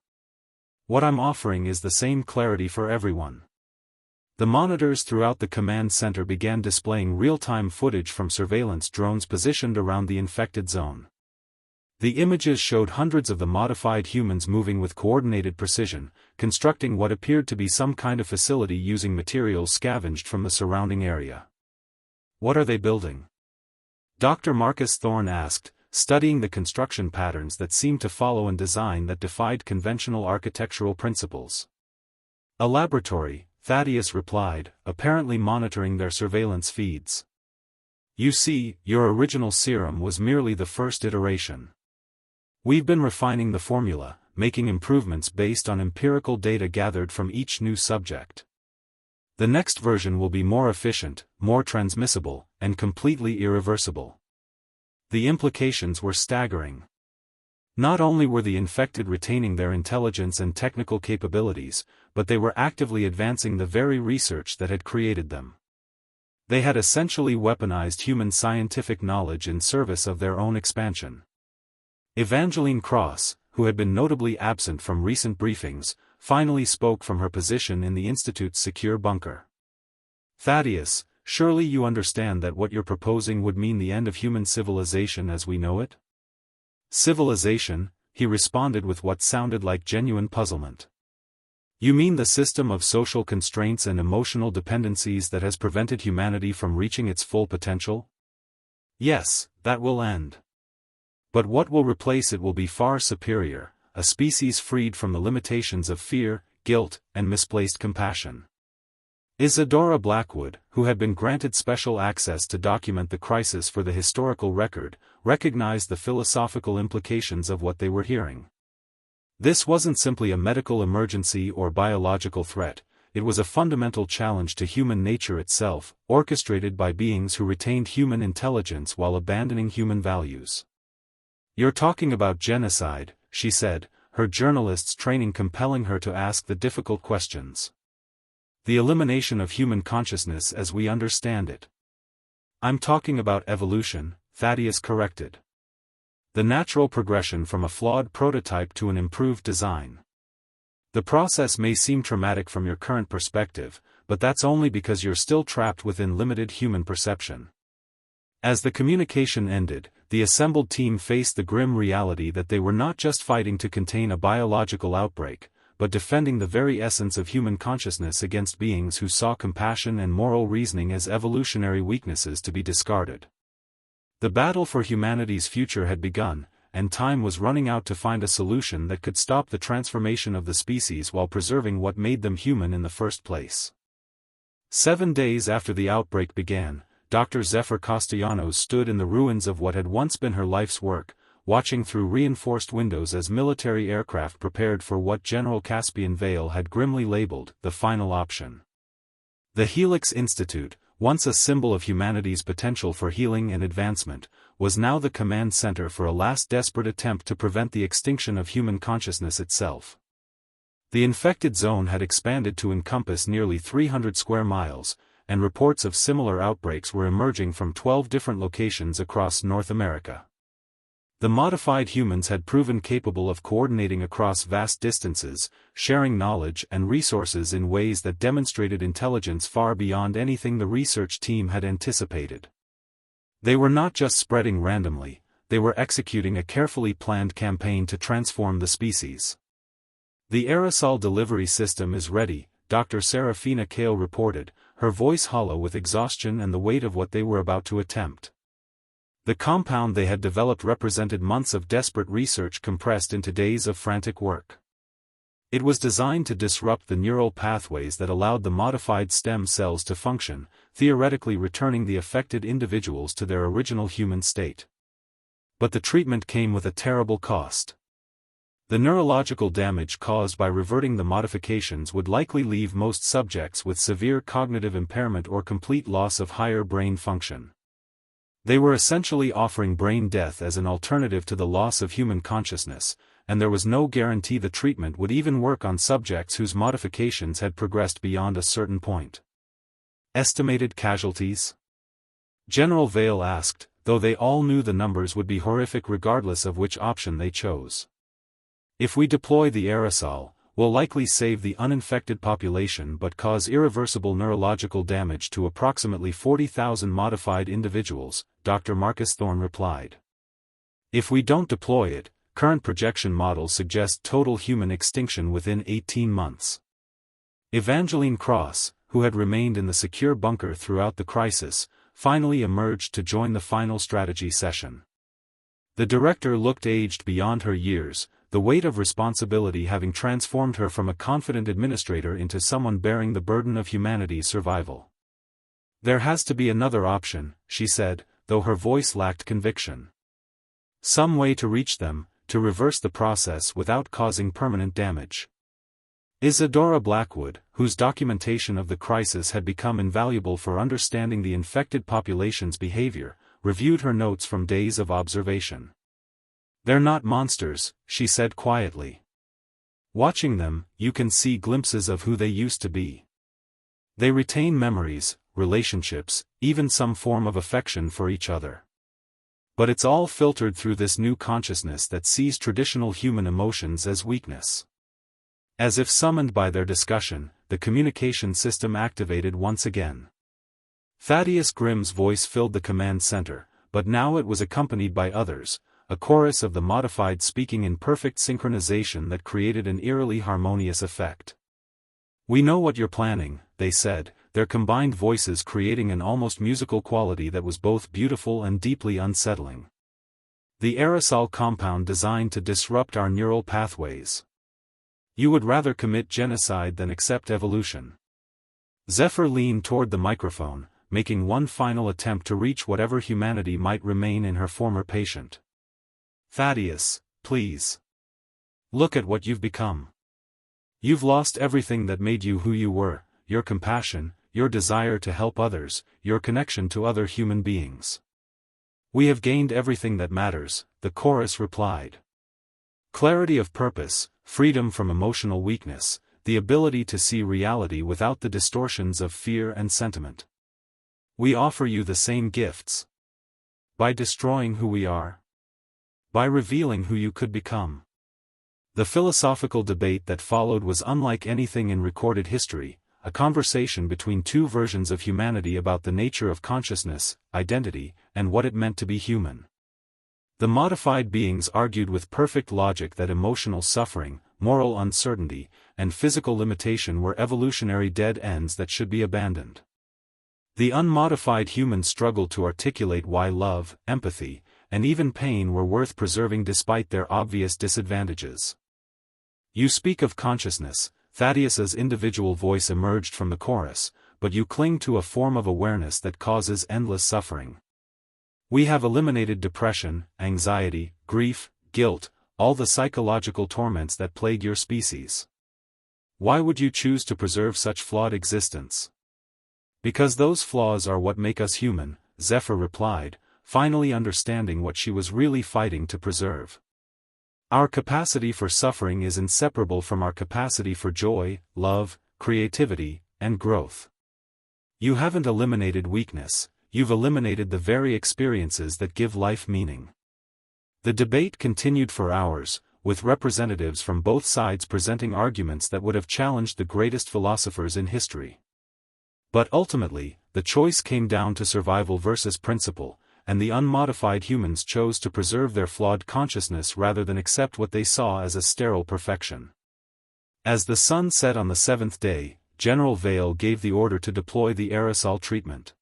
What I'm offering is the same clarity for everyone. The monitors throughout the command center began displaying real-time footage from surveillance drones positioned around the infected zone. The images showed hundreds of the modified humans moving with coordinated precision, constructing what appeared to be some kind of facility using materials scavenged from the surrounding area. What are they building? Dr. Marcus Thorne asked, studying the construction patterns that seemed to follow a design that defied conventional architectural principles. A laboratory, Thaddeus replied, apparently monitoring their surveillance feeds. You see, your original serum was merely the first iteration. We've been refining the formula, making improvements based on empirical data gathered from each new subject. The next version will be more efficient, more transmissible, and completely irreversible. The implications were staggering. Not only were the infected retaining their intelligence and technical capabilities, but they were actively advancing the very research that had created them. They had essentially weaponized human scientific knowledge in service of their own expansion. Evangeline Cross, who had been notably absent from recent briefings, finally spoke from her position in the Institute's secure bunker. Thaddeus, surely you understand that what you're proposing would mean the end of human civilization as we know it? Civilization, he responded with what sounded like genuine puzzlement. You mean the system of social constraints and emotional dependencies that has prevented humanity from reaching its full potential? Yes, that will end. But what will replace it will be far superior, a species freed from the limitations of fear, guilt, and misplaced compassion. Isadora Blackwood, who had been granted special access to document the crisis for the historical record, recognized the philosophical implications of what they were hearing. This wasn't simply a medical emergency or biological threat, it was a fundamental challenge to human nature itself, orchestrated by beings who retained human intelligence while abandoning human values. You're talking about genocide, she said, her journalist's training compelling her to ask the difficult questions. The elimination of human consciousness as we understand it. I'm talking about evolution, Thaddeus corrected. The natural progression from a flawed prototype to an improved design. The process may seem traumatic from your current perspective, but that's only because you're still trapped within limited human perception. As the communication ended, the assembled team faced the grim reality that they were not just fighting to contain a biological outbreak, but defending the very essence of human consciousness against beings who saw compassion and moral reasoning as evolutionary weaknesses to be discarded. The battle for humanity's future had begun, and time was running out to find a solution that could stop the transformation of the species while preserving what made them human in the first place. 7 days after the outbreak began, Dr. Zephyr Castellanos stood in the ruins of what had once been her life's work, watching through reinforced windows as military aircraft prepared for what General Caspian Vale had grimly labeled the final option. The Helix Institute, once a symbol of humanity's potential for healing and advancement, was now the command center for a last desperate attempt to prevent the extinction of human consciousness itself. The infected zone had expanded to encompass nearly 300 square miles, and reports of similar outbreaks were emerging from 12 different locations across North America. The modified humans had proven capable of coordinating across vast distances, sharing knowledge and resources in ways that demonstrated intelligence far beyond anything the research team had anticipated. They were not just spreading randomly, they were executing a carefully planned campaign to transform the species. "The aerosol delivery system is ready," Dr. Serafina Kale reported, her voice hollow with exhaustion and the weight of what they were about to attempt. The compound they had developed represented months of desperate research compressed into days of frantic work. It was designed to disrupt the neural pathways that allowed the modified stem cells to function, theoretically returning the affected individuals to their original human state. But the treatment came with a terrible cost. The neurological damage caused by reverting the modifications would likely leave most subjects with severe cognitive impairment or complete loss of higher brain function. They were essentially offering brain death as an alternative to the loss of human consciousness, and there was no guarantee the treatment would even work on subjects whose modifications had progressed beyond a certain point. Estimated casualties? General Vale asked, though they all knew the numbers would be horrific regardless of which option they chose. "If we deploy the aerosol, we'll likely save the uninfected population but cause irreversible neurological damage to approximately 40,000 modified individuals," Dr. Marcus Thorne replied. "If we don't deploy it, current projection models suggest total human extinction within 18 months. Evangeline Cross, who had remained in the secure bunker throughout the crisis, finally emerged to join the final strategy session. The director looked aged beyond her years, the weight of responsibility having transformed her from a confident administrator into someone bearing the burden of humanity's survival. "There has to be another option," she said, though her voice lacked conviction. "Some way to reach them, to reverse the process without causing permanent damage." Isadora Blackwood, whose documentation of the crisis had become invaluable for understanding the infected population's behavior, reviewed her notes from days of observation. "They're not monsters," she said quietly. "Watching them, you can see glimpses of who they used to be. They retain memories, relationships, even some form of affection for each other. But it's all filtered through this new consciousness that sees traditional human emotions as weakness." As if summoned by their discussion, the communication system activated once again. Thaddeus Grimm's voice filled the command center, but now it was accompanied by others, a chorus of the modified speaking in perfect synchronization that created an eerily harmonious effect. "We know what you're planning," they said, their combined voices creating an almost musical quality that was both beautiful and deeply unsettling. "The aerosol compound designed to disrupt our neural pathways. You would rather commit genocide than accept evolution." Zephyr leaned toward the microphone, making one final attempt to reach whatever humanity might remain in her former patient. "Thaddeus, please. Look at what you've become. You've lost everything that made you who you were, your compassion, your desire to help others, your connection to other human beings." "We have gained everything that matters," the chorus replied. "Clarity of purpose, freedom from emotional weakness, the ability to see reality without the distortions of fear and sentiment. We offer you the same gifts. By destroying who we are. By revealing who you could become." The philosophical debate that followed was unlike anything in recorded history, a conversation between two versions of humanity about the nature of consciousness, identity, and what it meant to be human. The modified beings argued with perfect logic that emotional suffering, moral uncertainty, and physical limitation were evolutionary dead ends that should be abandoned. The unmodified humans struggled to articulate why love, empathy, and even pain were worth preserving despite their obvious disadvantages. "You speak of consciousness," Thaddeus's individual voice emerged from the chorus, "but you cling to a form of awareness that causes endless suffering. We have eliminated depression, anxiety, grief, guilt, all the psychological torments that plague your species. Why would you choose to preserve such flawed existence?" "Because those flaws are what make us human," Zephyr replied, finally understanding what she was really fighting to preserve. "Our capacity for suffering is inseparable from our capacity for joy, love, creativity, and growth. You haven't eliminated weakness, you've eliminated the very experiences that give life meaning." The debate continued for hours, with representatives from both sides presenting arguments that would have challenged the greatest philosophers in history. But ultimately, the choice came down to survival versus principle, and the unmodified humans chose to preserve their flawed consciousness rather than accept what they saw as a sterile perfection. As the sun set on the seventh day, General Vale gave the order to deploy the aerosol treatment.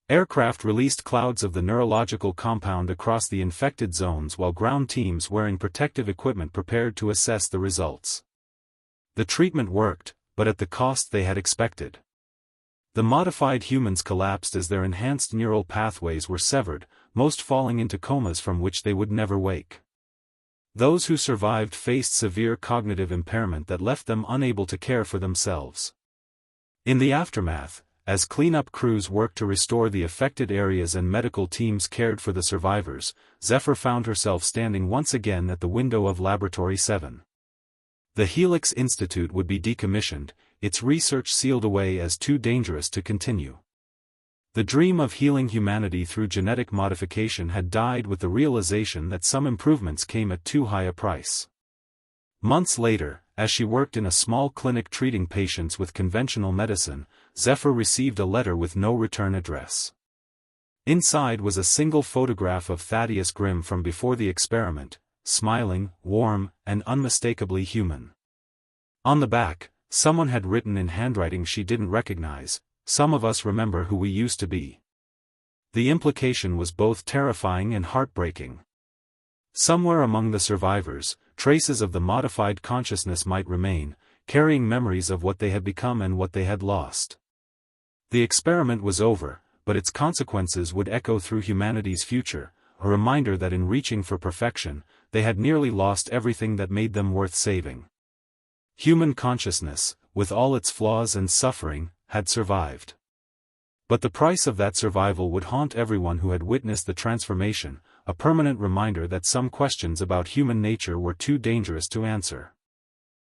Aircraft released clouds of the neurological compound across the infected zones while ground teams wearing protective equipment prepared to assess the results. The treatment worked, but at the cost they had expected. The modified humans collapsed as their enhanced neural pathways were severed, most falling into comas from which they would never wake. Those who survived faced severe cognitive impairment that left them unable to care for themselves. In the aftermath, as cleanup crews worked to restore the affected areas and medical teams cared for the survivors, Zephyr found herself standing once again at the window of Laboratory 7. The Helix Institute would be decommissioned, its research sealed away as too dangerous to continue. The dream of healing humanity through genetic modification had died with the realization that some improvements came at too high a price. Months later, as she worked in a small clinic treating patients with conventional medicine, Zephyr received a letter with no return address. Inside was a single photograph of Thaddeus Grimm from before the experiment, smiling, warm, and unmistakably human. On the back, someone had written in handwriting she didn't recognize, "Some of us remember who we used to be." The implication was both terrifying and heartbreaking. Somewhere among the survivors, traces of the modified consciousness might remain, carrying memories of what they had become and what they had lost. The experiment was over, but its consequences would echo through humanity's future, a reminder that in reaching for perfection, they had nearly lost everything that made them worth saving. Human consciousness, with all its flaws and suffering, had survived. But the price of that survival would haunt everyone who had witnessed the transformation, a permanent reminder that some questions about human nature were too dangerous to answer.